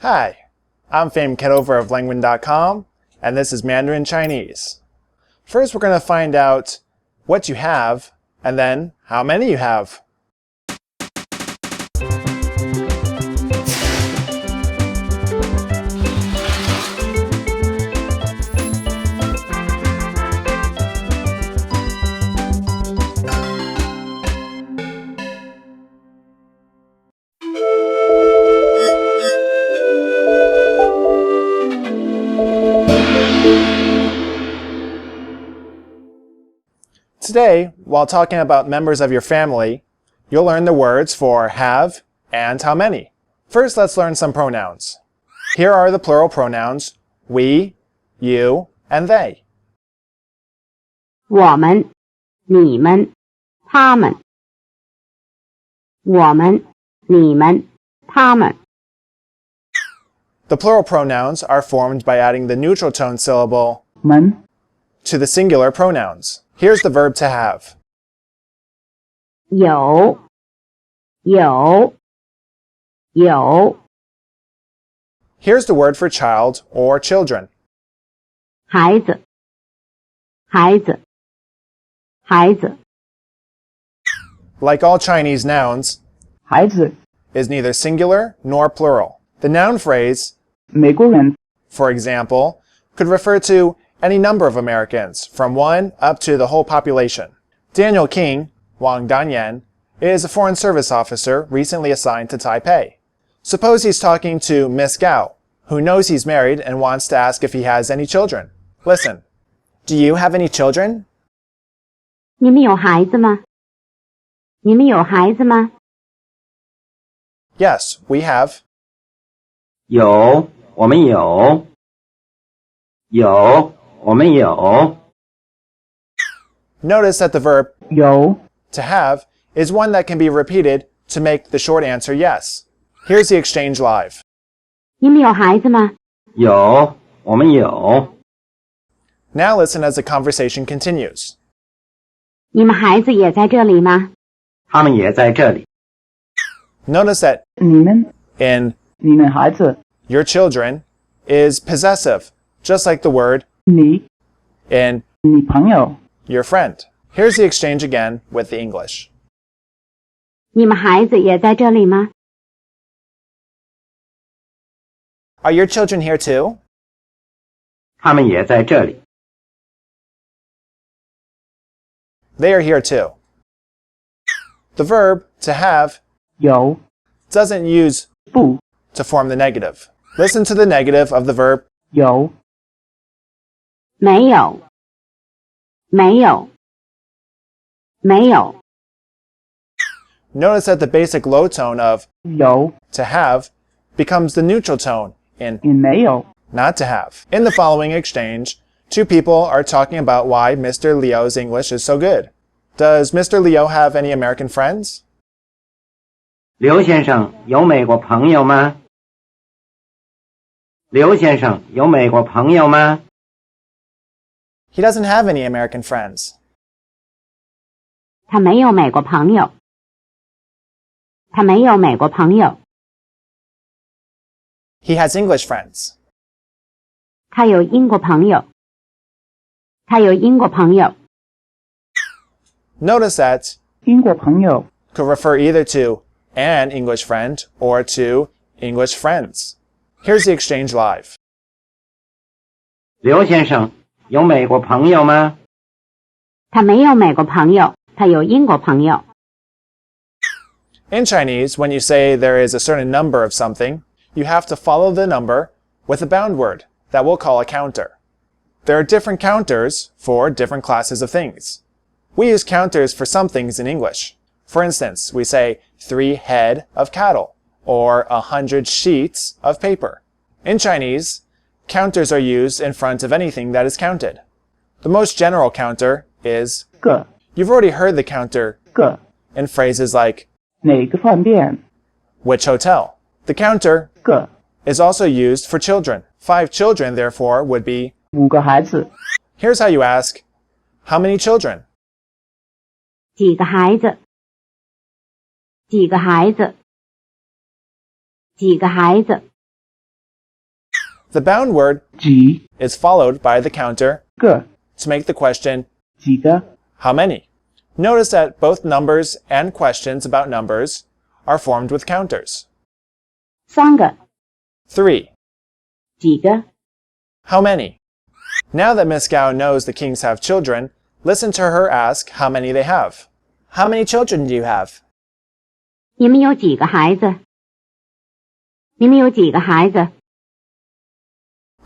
Hi, I'm Fame Ketover of Lengwen.com, and this is Mandarin Chinese. First, we're going to find out what you have, and then how many you have. Today, while talking about members of your family, you'll learn the words for have and how many. First, let's learn some pronouns. Here are the plural pronouns we, you, and they. 我们、你们、他们。我们、你们、他们。 The plural pronouns are formed by adding the neutral tone syllable 们 to the singular pronouns. Here's the verb to have. 有、有、有。 Here's the word for child or children. 孩子、孩子、孩子。 Like all Chinese nouns, 孩子 is neither singular nor plural. The noun phrase, 美国人 for example, could refer to any number of Americans, from one up to the whole population. Daniel King, Wang Danyan, is a Foreign Service officer recently assigned to Taipei. Suppose he's talking to Miss Gao, who knows he's married and wants to ask if he has any children. Listen. Do you have any children? 你们有孩子吗？你们有孩子吗？ Yes, we have. 有，我们有。有，我们有。 Notice that the verb 有 to have is one that can be repeated to make the short answer yes. Here's the exchange live. 你们有孩子吗？有，我们有。 Now listen as the conversation continues. 你们孩子也在这里吗？他们也在这里。 Notice that 你们 in 你们孩子 your children is possessive, just like the word 你 in 你朋友 your friend. Here's the exchange again with the English. 你们孩子也在这里吗？ Are your children here too? 他们也在这里。 They are here too. The verb to have 有 doesn't use 不 to form the negative. Listen to the negative of the verb 有没有，没有，没有。 Notice that the basic low tone of 有 to have becomes the neutral tone in 也没有 not to have. In the following exchange, two people are talking about why Mr. Liu's English is so good. Does Mr. Liu have any American friends? 刘先生有美国朋友吗？刘先生有美国朋友吗？ He doesn't have any American friends. 他没有美国朋友。他没有美国朋友。 He has English friends. 他有英国朋友。他有英国朋友。 Notice that 英国朋友 could refer either to an English friend or to English friends. Here's the exchange live. 刘先生有美国朋友吗？他没有美国朋友，他有英国朋友。 In Chinese, when you say there is a certain number of something, you have to follow the number with a bound word that we'll call a counter. There are different counters for different classes of things. We use counters for some things in English. For instance, we say 3 head of cattle or 100 sheets of paper. In Chinese, counters are used in front of anything that is counted. The most general counter is 个 you've already heard the counter 个 in phrases like 哪个饭店 which hotel. The counter 个 is also used for children. 5 children, therefore, would be 5个孩子 here's how you ask, how many children? 几个孩子？几个孩子？几个孩子？ The bound word 几 is followed by the counter 个 to make the question 几个 how many. Notice that both numbers and questions about numbers are formed with counters. 3个 3. 几个 How many? Now that Miss Gao knows the Kings have children, listen to her ask how many they have. How many children do you have? 你们有几个孩子？你们有几个孩子？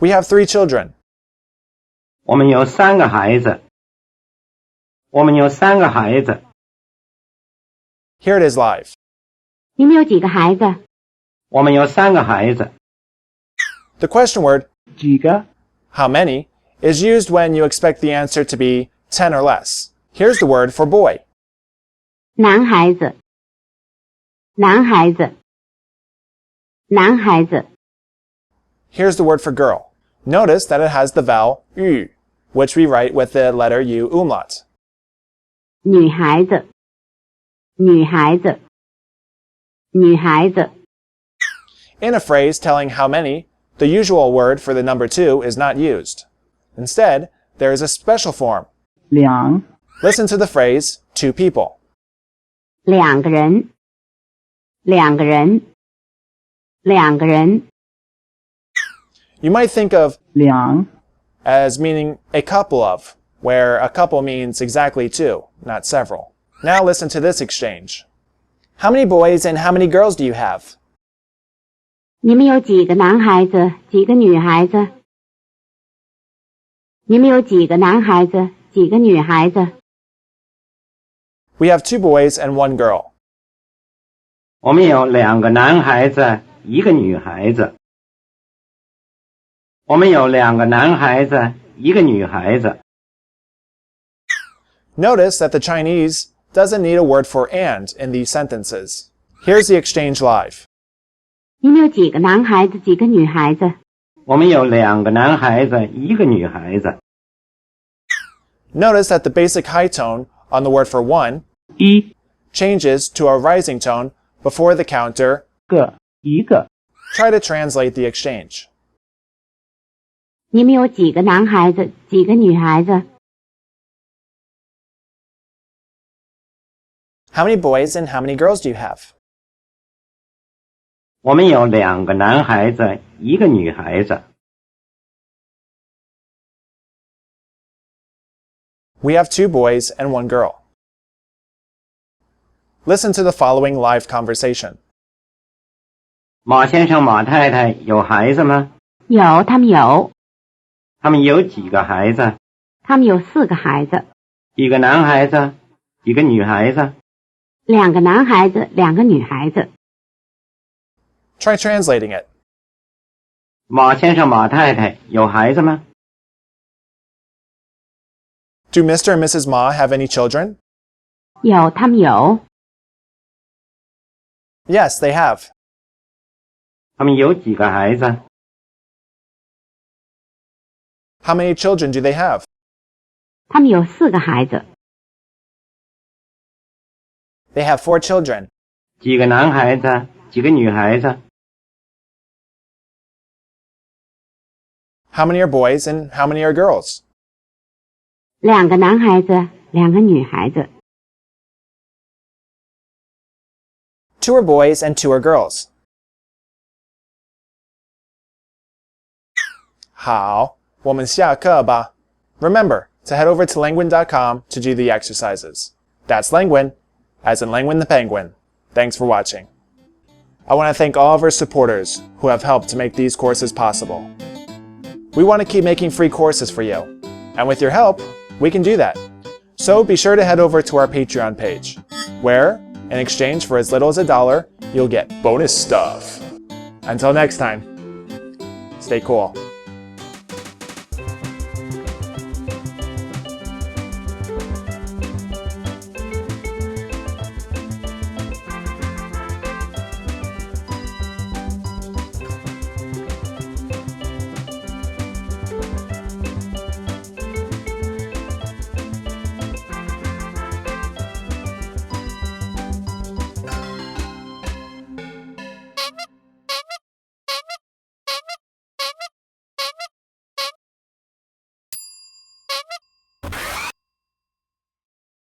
We have 3 children. 我们有3个孩子。我们有3个孩子。 Here it is live. 你们有几个孩子？我们有3个孩子。 The question word 几个 how many is used when you expect the answer to be 10 or less. Here's the word for boy. 男孩子，男孩子，男孩子， Here's the word for girl. Notice that it has the vowel yu, which we write with the letter U umlaut. 女孩子，女孩子，女孩子。 In a phrase telling how many, the usual word for the number 2 is not used. Instead, there is a special form. 2 Listen to the phrase 2 people. 2个人，2个人，2个人。 You might think of 2 as meaning a couple of, where a couple means exactly 2, not several. Now listen to this exchange. How many boys and how many girls do you have? 你们有几个男孩子，几个女孩子？你们有几个男孩子，几个女孩子？ We have 2 boys and 1 girl. 我们有2个男孩子，1个女孩子。我们有2个男孩子，1个女孩子。 Notice that the Chinese doesn't need a word for and in these sentences. Here's the exchange live. 你们有几个男孩子，几个女孩子？我们有2个男孩子，1个女孩子。 Notice that the basic high tone on the word for 1 1 changes to a rising tone before the counter. 个一个 Try to translate the exchange. 你们有几个男孩子，几个女孩子？ How many boys and how many girls do you have? 我们有2个男孩子，1个女孩子。 We have 2 boys and 1 girl. Listen to the following live conversation. 马先生、马太太有孩子吗？有，他们有，他们有几个孩子？他们有4个孩子，几个男孩子？几个女孩子？ 2个男孩子，2个女孩子。 Try translating it. 马先生、马太太有孩子吗？ Do Mr. and Mrs. Ma have any children? 有，他们有， Yes, they have. 他们有几个孩子？ How many children do they have? 他们有4个孩子， They have 4 children. 几个男孩子？几个女孩子？ How many are boys and how many are girls? 2个男孩子，2个女孩子。 2 are boys and 2 are girls. 好，我们下课吧。Remember to head over to Languin.com to do the exercises. That's Languin, as in Languin the Penguin. Thanks for watching. I want to thank all of our supporters who have helped to make these courses possible. We want to keep making free courses for you, and with your help, we can do that. So be sure to head over to our Patreon page, where, in exchange for as little as $1, you'll get bonus stuff. Until next time, stay cool.